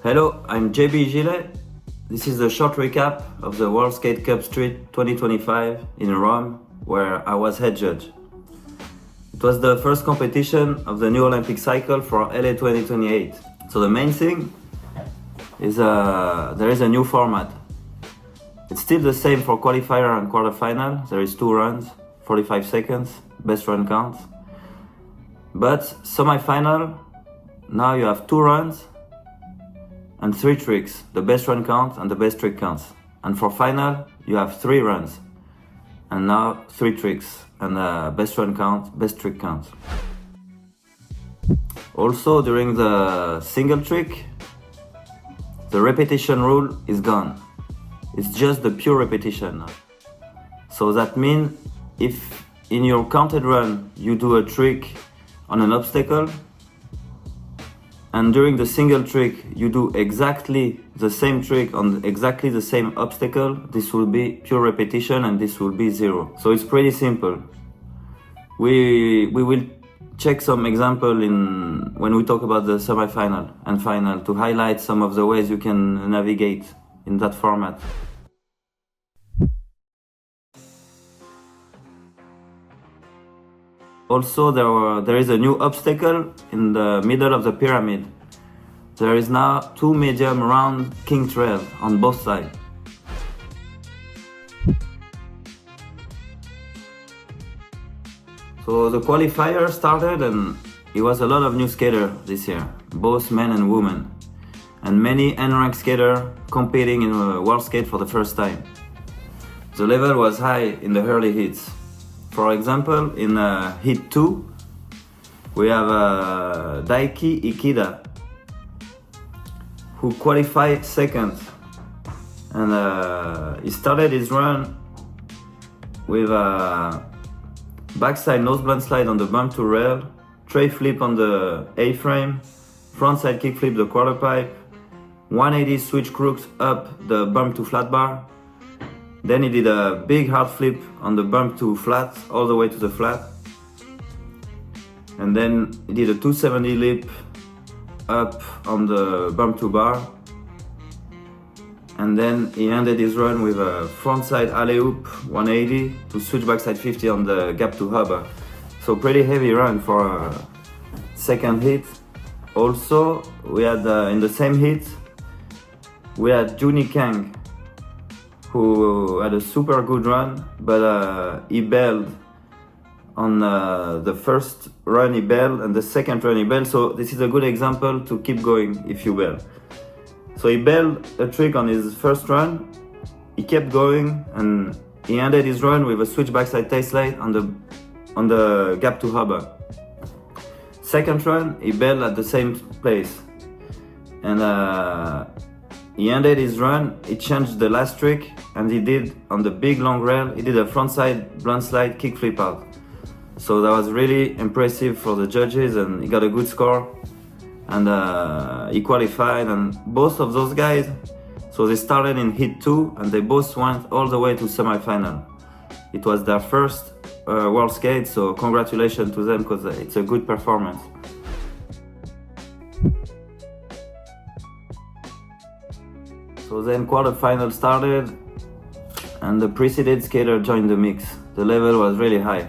Hello, I'm GILLET. This is a short recap of the World Skate Cup Street 2025 in Rome, where I was head judge. It was the first competition of the new Olympic cycle for LA 2028. So the main thing is there is a new format. It's still the same for qualifier and quarterfinal. There is 2 runs, 45 seconds, best run counts. But semifinal, now you have 2 runs and 3 tricks, the best run count and the best trick counts. And for final, you have 3 runs and now 3 tricks and best run count, best trick count. Also, during the single trick, the repetition rule is gone. It's just the pure repetition now. So that means if in your counted run you do a trick on an obstacle, and during the single trick you do exactly the same trick on exactly the same obstacle, this will be pure repetition and this will be 0. So it's pretty simple. We will check some example when we talk about the semi-final and final to highlight some of the ways you can navigate in that format. Also, there is a new obstacle in the middle of the pyramid. There is now 2 medium round king trails on both sides. So the qualifier started and it was a lot of new skaters this year, both men and women, and many unranked skaters competing in world skate for the first time. The level was high in the early heats. For example, in heat 2, we have Daiki Ikeda, who qualified second. And he started his run with a backside nose blunt slide on the bump to rail, tray flip on the A-frame, frontside kick flip the quarter pipe, 180 switch crooks up the bump to flat bar. Then he did a big hard flip on the bump to flat, all the way to the flat. And then he did a 270 lip up on the bump to bar. And then he ended his run with a frontside alley-oop 180 to switch backside 50 on the gap to hover. So pretty heavy run for a second hit. Also, we had in the same hit, we had Juni Kang, who had a super good run, but he bailed on the first run. He bailed, and the second run he bailed. So this is a good example to keep going if you bail. So he bailed a trick on his first run. He kept going, and he ended his run with a switch backside tail slide on the gap to hover. Second run, he bailed at the same place, and he ended his run. He changed the last trick, and he did on the big long rail, he did a frontside blunt slide kick flip out. So that was really impressive for the judges, and he got a good score, and he qualified. And both of those guys, so they started in heat 2 and they both went all the way to semi-final. It was their first world skate, so congratulations to them because it's a good performance. So then quarterfinals started and the preceded skater joined the mix. The level was really high.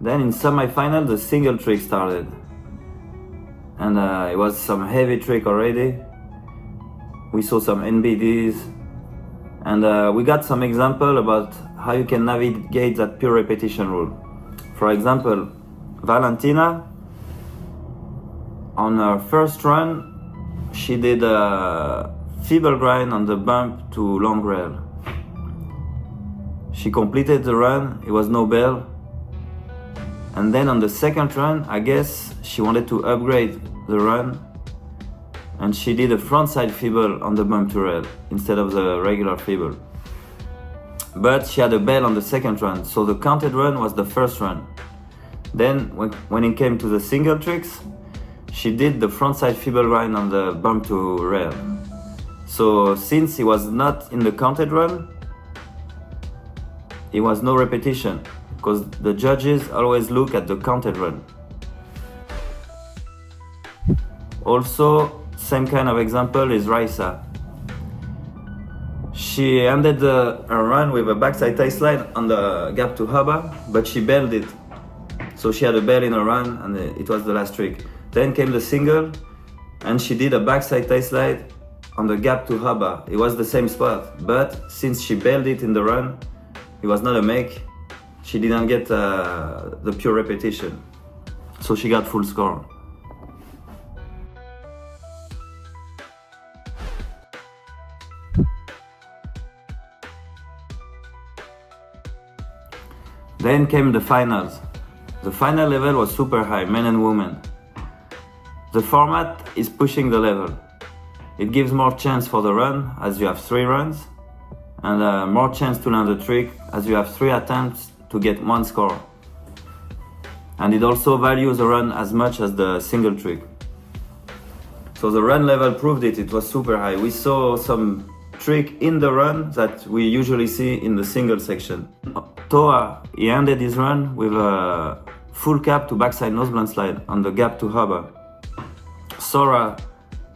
Then in semi-final, the single trick started. And it was some heavy trick already. we saw some NBDs, and we got some example about how you can navigate that pure repetition rule. For example, Valentina, on her first run, she did a feeble grind on the bump to long rail. She completed the run, it was no bell. And then on the second run, I guess she wanted to upgrade the run, and she did a frontside feeble on the bump to rail instead of the regular feeble. But she had a bell on the second run, so the counted run was the first run. Then when it came to the single tricks, she did the frontside feeble grind on the bump to rail. So since it was not in the counted run, it was no repetition, because the judges always look at the counted run. Also, same kind of example is Raisa. She ended her run with a backside tie slide on the gap to hubba, but she bailed it. So she had a bail in her run, and it was the last trick. Then came the single, and she did a backside tie slide on the gap to hubba. It was the same spot, but since she bailed it in the run, it was not a make. She didn't get the pure repetition, so she got full score. Then came the finals. The final level was super high, men and women. The format is pushing the level. It gives more chance for the run, as you have 3 runs, and more chance to learn the trick, as you have 3 attempts to get 1 score. And it also values the run as much as the single trick. So the run level proved it was super high. We saw some trick in the run that we usually see in the single section. Toa, he ended his run with a full cap to backside nose blunt slide on the gap to hubba. Sora,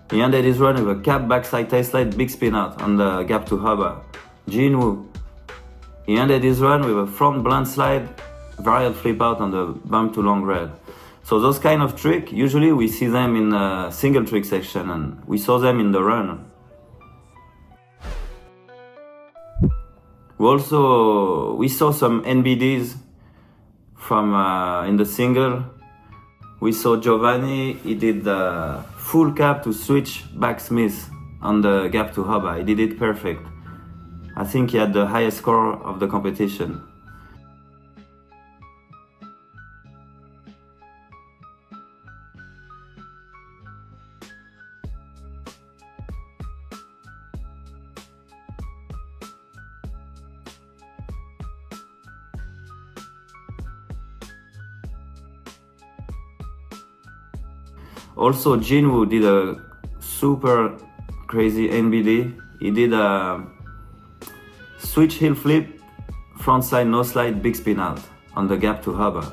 he ended his run with a cap backside tie slide big spin out on the gap to hubba. Jinwoo, he ended his run with a front blunt slide varial flip out on the bump to long rail. So those kind of trick, usually we see them in the single trick section, and we saw them in the run. We saw some NBDs from in the single. We saw Giovanni, he did the full cap to switch back Smith on the gap to hubba. He did it perfect. I think he had the highest score of the competition. Also, Jinwoo did a super crazy NBD. He did a switch heel flip, front side no slide, big spin out on the gap to hubba.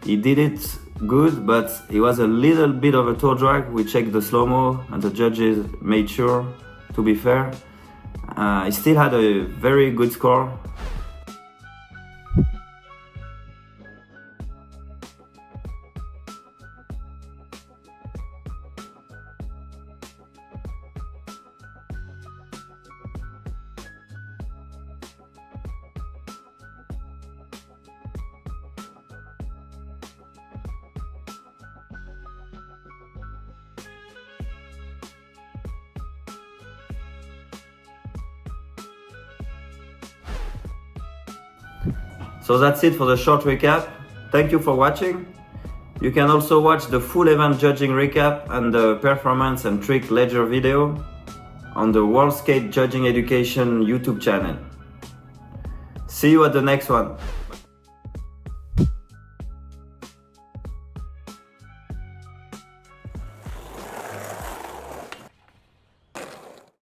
He did it good, but it was a little bit of a toe drag. We checked the slow-mo and the judges made sure to be fair. He still had a very good score. So that's it for the short recap. Thank you for watching. You can also watch the full event judging recap and the performance and trick ledger video on the World Skate Judging Education YouTube channel. See you at the next one.